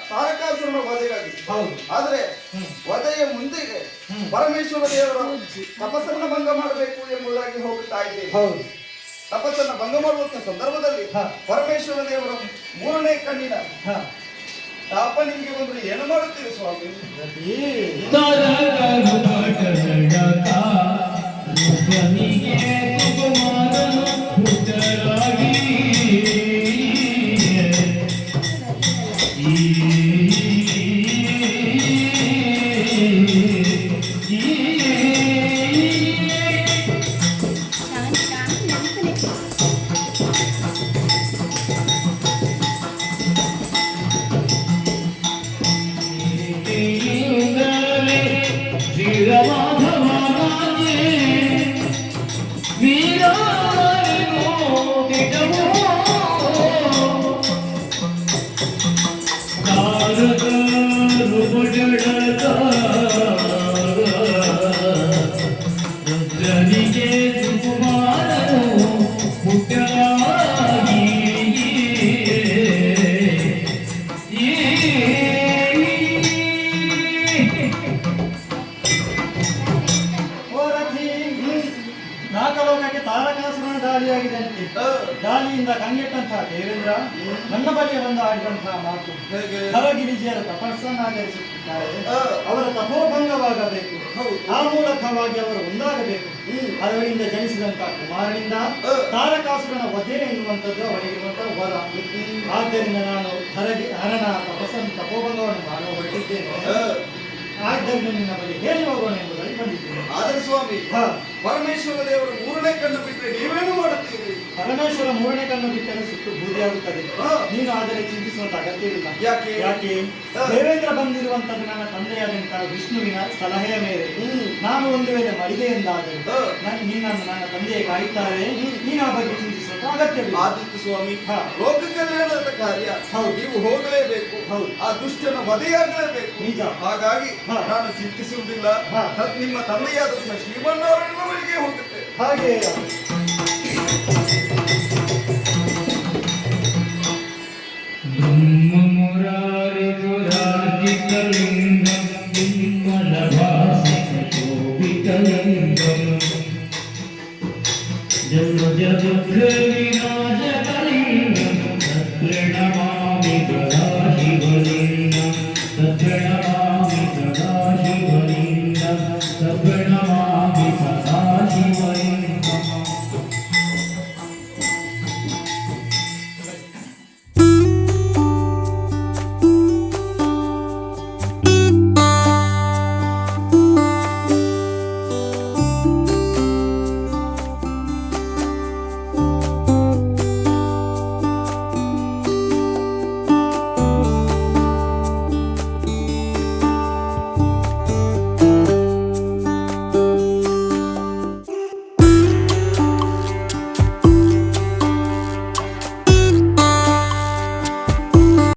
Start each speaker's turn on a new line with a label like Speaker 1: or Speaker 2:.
Speaker 1: ತಾರಕಾಸುರನ ವಧೆಗಾಗಿ. ಆದ್ರೆ ವಧೆಯ ಮುಂದೆಗೆ ಪರಮೇಶ್ವರ ದೇವರ ತಪಸ್ಸನ್ನ ಭಂಗ ಮಾಡಬೇಕು ಎಂಬುದಾಗಿ ಹೋಗುತ್ತಾ ಇದ್ದೇವೆ. ತಪಸ್ಸನ್ನ ಭಂಗ ಮಾಡುವಂತ ಸಂದರ್ಭದಲ್ಲಿ ಪರಮೇಶ್ವರ ದೇವರ ಮೂರನೇ ಕಣ್ಣಿನ ತಾಪ ನಿಮಗೆ ಬಂದ್ರೆ ಏನು ಮಾಡುತ್ತೀರಿ ಸ್ವಾಮಿ?
Speaker 2: ತಾರಕಾಸುರನ ದಾಳಿಯಾಗಿದೆ ಅಂತೆ. ದಾಳಿಯಿಂದ ಕಂಗೆಟ್ಟಂತಹ ದೇವೇಂದ್ರ ನನ್ನ ಬಳಿಯ ಬಂದು ಆಡಿದಂತಹ ಮಾತು ಹರಗಿರಿಜಿಯರ ತಪಸ್ಸನ್ನಾಚರಿಸುತ್ತಿದ್ದಾರೆ. ಅವರ ತಪೋಭಂಗವಾಗಬೇಕು, ಆ ಮೂಲಕವಾಗಿ ಅವರು ಒಂದಾಗಬೇಕು. ಅದರಿಂದ ಜನಿಸಿದಂತಹ ಕುಮಾರನಿಂದ ತಾರಕಾಸುರನ ವಧೆ ಎನ್ನುವಂಥದ್ದು ಅವನಿಗಿರುವಂತಹ ವರ. ಆದ್ದರಿಂದ ನಾನು ಹರನ ತಪೋಭಂಗವನ್ನು ನಾನು ಹೊರಟಿದ್ದೇನೆ. ಆದ್ದರಿಂದ ನಿನ್ನ ಬಳಿ ಹೇಳಿ ಹೋಗೋಣ ಎಂಬುದಾಗಿ ಬಂದಿದ್ದೇನೆ.
Speaker 1: ಆದರೆ ಸ್ವಾಮಿ, ಪರಮೇಶ್ವರ ದೇವರು ಮೂರನೇ ಕಣ್ಣು ಬಿಟ್ಟರೆ ನೀವೇನು ಮಾಡುತ್ತೀರಿ?
Speaker 2: ಪರಮೇಶ್ವರ ಮೂರನೇ ಕಣ್ಣು ಬಿಟ್ಟರೆ ಸುಟ್ಟು ಬೂದಿಯಾಗುತ್ತದೆ. ನೀನು ಆದರೆ ಚಿಂತಿಸುವಂತ ಅಗತ್ಯವಿಲ್ಲ. ಯಾಕೆ ದೇವೇಂದ್ರ ಬಂದಿರುವಂತದ್ದು ನನ್ನ ತಂದೆಯಾದಂತಹ ವಿಷ್ಣುವಿನ ಸಲಹೆಯ ಮೇಲೆ. ನಾನು ಒಂದು ವೇಳೆ ಮಡಿದೆ ಎಂದಾದರೆ ನಿನ್ನನ್ನು ನನ್ನ ತಂದೆಯೇ ಕಾಯುತ್ತಾರೆ. ನೀನು ಆ ಬಗ್ಗೆ ಚಿಂತಿಸುವಂತ ಅಗತ್ಯವಿಲ್ಲ.
Speaker 1: ಆದಿತ್ಯ ಸ್ವಾಮಿ, ಲೋಕ ಕಲ್ಯಾಣದ ಕಾರ್ಯ ನೀವು ಹೋಗಲೇಬೇಕು. ಆ ದುಷ್ಟನ ವಧೆಯಾಗಲೇಬೇಕು. ನಿಜ. ಹಾಗಾಗಿ ನಾನು ಚಿಂತಿಸುವುದಿಲ್ಲ. ನಿಮ್ಮ ತಂದೆಯಾದಂತಹ ಶ್ರೀಮನ್ನಾರಾಯಣ ಬಳಿಗೆ ಹೋಗುತ್ತೆ.
Speaker 2: ಹಾಗೆ
Speaker 3: ಬ್ರಹ್ಮ ಮುರಾರಿ ದುರಾಜಿತಲಿಂಗಂ ಬಿಮ್ಮಲ ಭಾಸಿತ ಶೋಭಿತಲಿಂಗಂ ಜನ್ಮ ಜದುಃಖ